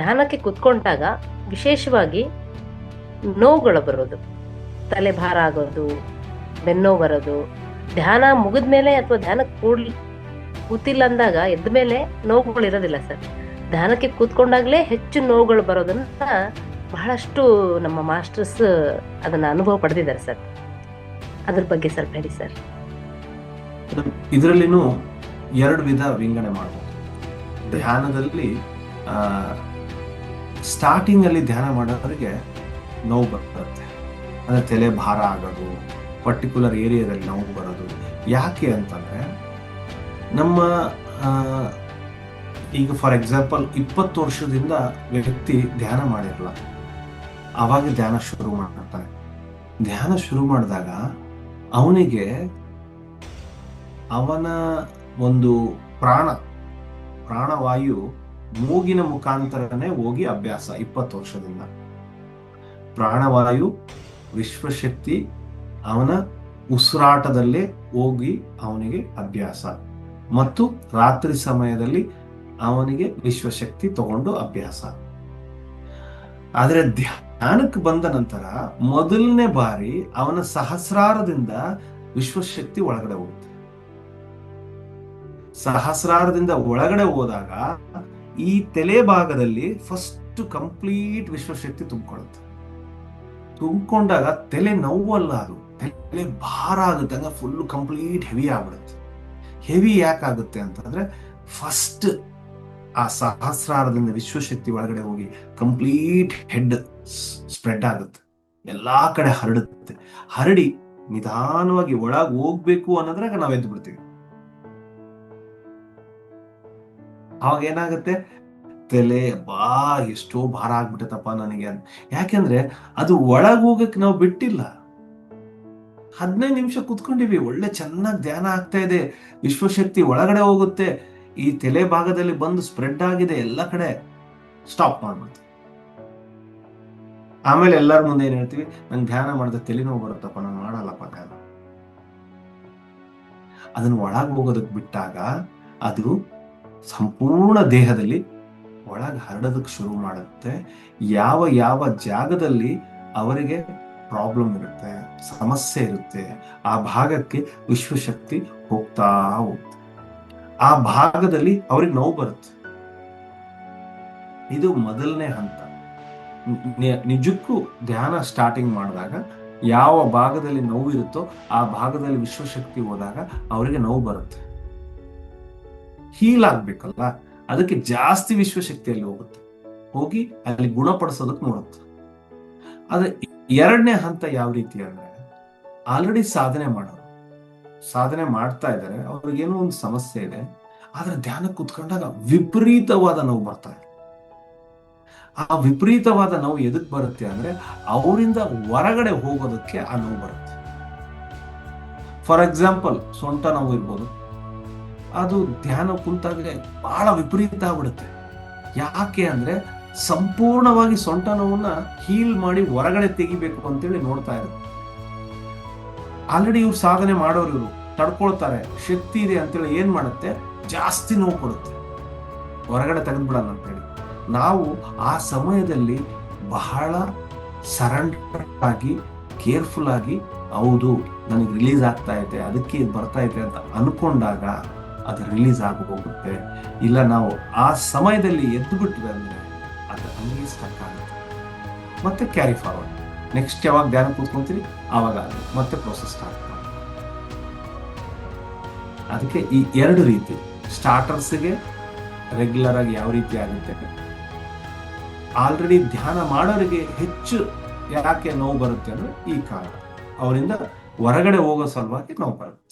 ಧ್ಯಾನಕ್ಕೆ ಕುತ್ಕೊಂಡಾಗ ವಿಶೇಷವಾಗಿ ನೋವುಗಳು ಬರೋದು, ತಲೆ ಭಾರ ಆಗೋದು, ಬೆನ್ನೋವು ಬರೋದು, ಧ್ಯಾನ ಮುಗಿದ ಮೇಲೆ ಅಥವಾ ಧ್ಯಾನ ಕೂತಿಲ್ಲ ಅಂದಾಗ ಎದ್ದ ಮೇಲೆ ನೋವುಗಳು ಇರೋದಿಲ್ಲ ಸರ್. ಧ್ಯಾನಕ್ಕೆ ಕೂತ್ಕೊಂಡಾಗಲೇ ಹೆಚ್ಚು ನೋವುಗಳು ಬರೋದನ್ನ ಬಹಳಷ್ಟು ನಮ್ಮ ಮಾಸ್ಟರ್ಸ್ ಅದನ್ನ ಅನುಭವ ಪಡೆದಿದ್ದಾರೆ ಸರ್. ಅದ್ರ ಬಗ್ಗೆ ಸ್ವಲ್ಪ ಹೇಳಿ ಸರ್. ಇದರಲ್ಲಿನೂ ಎರಡು ವಿಧ ವಿಂಗಡಣೆ ಮಾಡಬಹುದು. ಧ್ಯಾನದಲ್ಲಿ ಸ್ಟಾರ್ಟಿಂಗ್ ಅಲ್ಲಿ ಧ್ಯಾನ ಮಾಡೋರಿಗೆ ನೋವು ಬರುತ್ತೆ, ಅಂದ್ರೆ ತಲೆ ಭಾರ ಆಗೋದು, ಪರ್ಟಿಕ್ಯುಲರ್ ಏರಿಯಾದಲ್ಲಿ ನೋವು ಬರೋದು. ಯಾಕೆ ಅಂತಂದ್ರೆ ನಮ್ಮ ಈಗ ಫಾರ್ ಎಕ್ಸಾಂಪಲ್ 20 ವರ್ಷದಿಂದ ವ್ಯಕ್ತಿ ಧ್ಯಾನ ಮಾಡಿರಲ್ಲ, ಅವಾಗ ಧ್ಯಾನ ಶುರು ಮಾಡ್ತಾನೆ. ಧ್ಯಾನ ಶುರು ಮಾಡಿದಾಗ ಅವನಿಗೆ ಅವನ ಒಂದು ಪ್ರಾಣವಾಯು ಮೂಗಿನ ಮುಖಾಂತರನೇ ಹೋಗಿ ಅಭ್ಯಾಸ. 20 ವರ್ಷದಿಂದ ಪ್ರಾಣವಾಯು ವಿಶ್ವಶಕ್ತಿ ಅವನ ಉಸಿರಾಟದಲ್ಲೇ ಹೋಗಿ ಅವನಿಗೆ ಅಭ್ಯಾಸ, ಮತ್ತು ರಾತ್ರಿ ಸಮಯದಲ್ಲಿ ಅವನಿಗೆ ವಿಶ್ವಶಕ್ತಿ ತಗೊಂಡು ಅಭ್ಯಾಸ. ಆದ್ರೆ ಧ್ಯಾನಕ್ಕೆ ಬಂದ ನಂತರ ಮೊದಲನೇ ಬಾರಿ ಅವನ ಸಹಸ್ರಾರದಿಂದ ವಿಶ್ವಶಕ್ತಿ ಒಳಗಡೆ ಹೋಗುತ್ತೆ. ಸಹಸ್ರಾರದಿಂದ ಒಳಗಡೆ ಹೋದಾಗ ಈ ತಲೆ ಭಾಗದಲ್ಲಿ ಫಸ್ಟ್ ಕಂಪ್ಲೀಟ್ ವಿಶ್ವಶಕ್ತಿ ತುಂಬಿಕೊಳ್ಳುತ್ತೆ. ತುಂಬಿಕೊಂಡಾಗ ತಲೆ ನೋವಲ್ಲ, ಅದು ತಲೆ ಭಾರ ಆಗುತ್ತೆ, ಹಂಗ ಫುಲ್ ಕಂಪ್ಲೀಟ್ ಹೆವಿ ಆಗ್ಬಿಡುತ್ತೆ. ಹೆವಿ ಯಾಕಾಗುತ್ತೆ ಅಂತಂದ್ರೆ ಫಸ್ಟ್ ಆ ಸಹಸ್ರಾರದಿಂದ ವಿಶ್ವಶಕ್ತಿ ಒಳಗಡೆ ಹೋಗಿ ಕಂಪ್ಲೀಟ್ ಹೆಡ್ ಸ್ಪ್ರೆಡ್ ಆಗುತ್ತೆ, ಎಲ್ಲಾ ಕಡೆ ಹರಡುತ್ತೆ. ಹರಡಿ ನಿಧಾನವಾಗಿ ಒಳಗೆ ಹೋಗ್ಬೇಕು ಅನ್ನೋದ್ರಾಗ ನಾವ್ ಎದ್ದು ಬಿಡ್ತೀವಿ. ಅವಾಗ ಏನಾಗುತ್ತೆ, ತಲೆ ಎಷ್ಟೋ ಭಾರ ಆಗ್ಬಿಟ್ಟತಪ್ಪ ನನಗೆ. ಯಾಕೆಂದ್ರೆ ಅದು ಒಳಗ್ ಹೋಗಕ್ ನಾವು ಬಿಟ್ಟಿಲ್ಲ. 15 ನಿಮಿಷ ಕುತ್ಕೊಂಡಿವಿ, ಒಳ್ಳೆ ಚೆನ್ನಾಗಿ ಧ್ಯಾನ ಆಗ್ತಾ ಇದೆ, ವಿಶ್ವಶಕ್ತಿ ಒಳಗಡೆ ಹೋಗುತ್ತೆ, ಈ ತಲೆ ಭಾಗದಲ್ಲಿ ಬಂದು ಸ್ಪ್ರೆಡ್ ಆಗಿದೆ ಎಲ್ಲ ಕಡೆ. ಸ್ಟಾಪ್ ಮಾಡ್ಬಿಡ್ತೀವಿ. ಆಮೇಲೆ ಎಲ್ಲರ ಮುಂದೆ ಏನ್ ಹೇಳ್ತೀವಿ, ನಂಗೆ ಧ್ಯಾನ ಮಾಡಿದ್ರೆ ತಲೆನೋವು ಬರುತ್ತಪ್ಪ, ನಾನು ಮಾಡಲ್ಲಪ್ಪ ಧ್ಯಾನ. ಅದನ್ನ ಒಳಗೆ ಹೋಗೋದಕ್ಕೆ ಬಿಟ್ಟಾಗ ಅದು ಸಂಪೂರ್ಣ ದೇಹದಲ್ಲಿ ಒಳಗೆ ಹರಡೋದಕ್ಕೆ ಶುರು ಮಾಡುತ್ತೆ. ಯಾವ ಯಾವ ಜಾಗದಲ್ಲಿ ಅವರಿಗೆ ಪ್ರಾಬ್ಲಮ್ ಇರುತ್ತೆ, ಸಮಸ್ಯೆ ಇರುತ್ತೆ, ಆ ಭಾಗಕ್ಕೆ ವಿಶ್ವಶಕ್ತಿ ಹೋಗ್ತಾ ಹೋಗುತ್ತೆ. ಆ ಭಾಗದಲ್ಲಿ ಅವ್ರಿಗೆ ನೋವು ಬರುತ್ತೆ. ಇದು ಮೊದಲನೇ ಹಂತ. ನಿಜಕ್ಕೂ ಧ್ಯಾನ ಸ್ಟಾರ್ಟಿಂಗ್ ಮಾಡಿದಾಗ ಯಾವ ಭಾಗದಲ್ಲಿ ನೋವು ಇರುತ್ತೋ ಆ ಭಾಗದಲ್ಲಿ ವಿಶ್ವಶಕ್ತಿ ಹೋದಾಗ ಅವರಿಗೆ ನೋವು ಬರುತ್ತೆ. ಹೀಲ್ ಆಗ್ಬೇಕಲ್ಲ, ಅದಕ್ಕೆ ಜಾಸ್ತಿ ವಿಶ್ವಶಕ್ತಿಯಲ್ಲಿ ಹೋಗುತ್ತೆ, ಹೋಗಿ ಅಲ್ಲಿ ಗುಣಪಡಿಸೋದಕ್ಕೆ ನೋಡುತ್ತೆ. ಆದ್ರೆ ಎರಡನೇ ಹಂತ ಯಾವ ರೀತಿ ಅಂದ್ರೆ, ಆಲ್ರೆಡಿ ಸಾಧನೆ ಮಾಡ್ತಾ ಇದ್ದಾರೆ, ಅವ್ರಿಗೇನೋ ಒಂದು ಸಮಸ್ಯೆ ಇದೆ, ಆದ್ರೆ ಧ್ಯಾನ ಕುತ್ಕೊಂಡಾಗ ವಿಪರೀತವಾದ ನೋವು ಬರ್ತಾ ಇದೆ. ಆ ವಿಪರೀತವಾದ ನೋವು ಎದಕ್ ಬರುತ್ತೆ ಅಂದ್ರೆ, ಅವರಿಂದ ಹೊರಗಡೆ ಹೋಗೋದಕ್ಕೆ ಆ ನೋವು ಬರುತ್ತೆ. ಫಾರ್ ಎಕ್ಸಾಂಪಲ್ ಸೊಂಟ ನೋವು ಇರ್ಬೋದು, ಅದು ಧ್ಯಾನ ಕುಂತಾಗ ಬಹಳ ವಿಪರೀತ ಆಗ್ಬಿಡುತ್ತೆ. ಯಾಕೆ ಅಂದ್ರೆ ಸಂಪೂರ್ಣವಾಗಿ ಸೊಂಟ ನೋವನ್ನ ಹೀಲ್ ಮಾಡಿ ಹೊರಗಡೆ ತೆಗಿಬೇಕು ಅಂತೇಳಿ ನೋಡ್ತಾ ಇರುತ್ತೆ. ಆಲ್ರೆಡಿ ಇವ್ರು ಸಾಧನೆ ಮಾಡೋರು, ಇವರು ತಡ್ಕೊಳ್ತಾರೆ, ಶಕ್ತಿ ಇದೆ ಅಂತೇಳಿ ಏನ್ ಮಾಡುತ್ತೆ, ಜಾಸ್ತಿ ನೋವು ಕೊಡುತ್ತೆ, ಹೊರಗಡೆ ತೆಗೆದ್ಬಿಡಲ್ಲ ಅಂತೇಳಿ. ನಾವು ಆ ಸಮಯದಲ್ಲಿ ಬಹಳ ಸರೆಂಡರ್ ಆಗಿ ಕೇರ್ಫುಲ್ ಆಗಿ, ಹೌದು ನನಗೆ ರಿಲೀಸ್ ಆಗ್ತಾ ಇದೆ, ಅದಕ್ಕೆ ಇದು ಬರ್ತಾ ಇದೆ ಅಂತ ಅನ್ಕೊಂಡಾಗ ಅದು ರಿಲೀಸ್ ಆಗಿ ಹೋಗುತ್ತೆ. ಇಲ್ಲ ನಾವು ಆ ಸಮಯದಲ್ಲಿ ಎದ್ದು ಬಿಟ್ವಿ ಅಂದ್ರೆ ಅದು ಹಂಗೆ ಸ್ಟಕ್ ಆಗುತ್ತೆ. ಮತ್ತೆ ಕ್ಯಾರಿ ಫಾರ್ವರ್ಡ್, ನೆಕ್ಸ್ಟ್ ಯಾವಾಗ ಧ್ಯಾನ ಕೂತ್ಕೊಂತೀರಿ ಆವಾಗ ಮತ್ತೆ ಪ್ರೋಸೆಸ್ ಸ್ಟಾರ್ಟ್ ಮಾಡಿ. ಅದಕ್ಕೆ ಈ ಎರಡು ರೀತಿ, ಸ್ಟಾರ್ಟರ್ಸ್ಗೆ ರೆಗ್ಯುಲರ್ ಆಗಿ ಯಾವ ರೀತಿ ಆಗುತ್ತೆ, ಆಲ್ರೆಡಿ ಧ್ಯಾನ ಮಾಡೋರಿಗೆ ಹೆಚ್ಚು ಯಾಕೆ ನೋವು ಬರುತ್ತೆ ಅಂದ್ರೆ ಈ ಕಾರಣ, ಅವರಿಂದ ಹೊರಗಡೆ ಹೋಗೋ ಸಲುವಾಗಿ ನೋವು ಬರುತ್ತೆ.